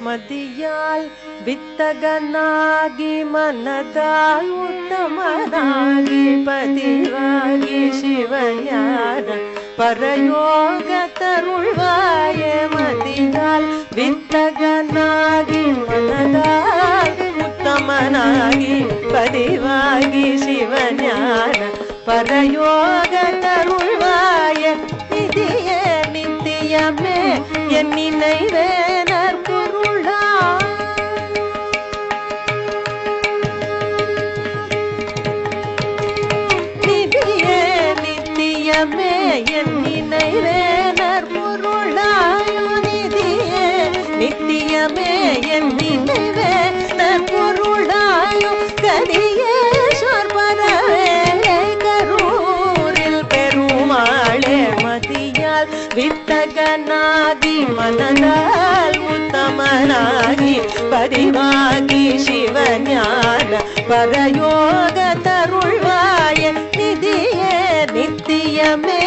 மதியால் வித்தகனாகி மனதால் உத்தமனாகி பதிவாகி சிவஞான பரயோக தருள்வாய. மதியால் வித்தகனாகி மனதால் உத்தமனாகி பதிவாகி சிவஞான பரயோக தருள்வாய. நிதியே நித்தியமே என் நினைவே நற்பொருளா. நிதியே நித்தியமே என் நினைவே நற்பொருளாயோ. நிதியே நித்தியமே என் நினைவே நற்பொருளாயோ. கதியே சொற்பரவே கரூரில் பெருமாளே. மதியால் வித்தகனாகி மனதால் உத்தமனாகி பதிவாகி சிவஞான பரயோக தருள்வாய. நிதியே நித்தியமே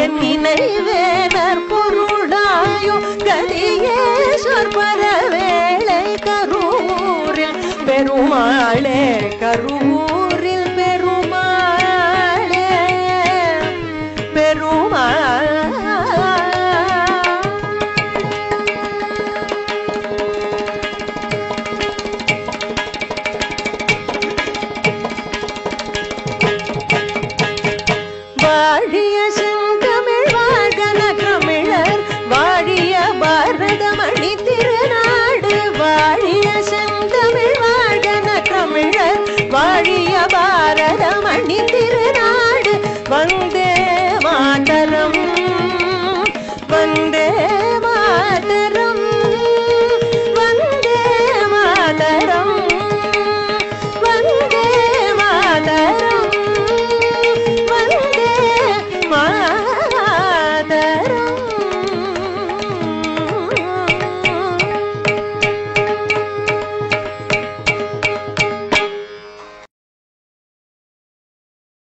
என் நினைவே நற்பொருளாயோ. கதியே சொற்பரவேளை கரூரில் பெருமாளே. கரூரில் பெருமாளே பெருமாள். வாழிய செந்தமிழ் வாழ்கன தமிழர் வாழிய பாரதமணி திருநாடு. வாழிய செந்தமிழ் வாழ்கன தமிழர் வாழிய பாரதமணி திருநாடு. வந்தே மாதரம் வந்தே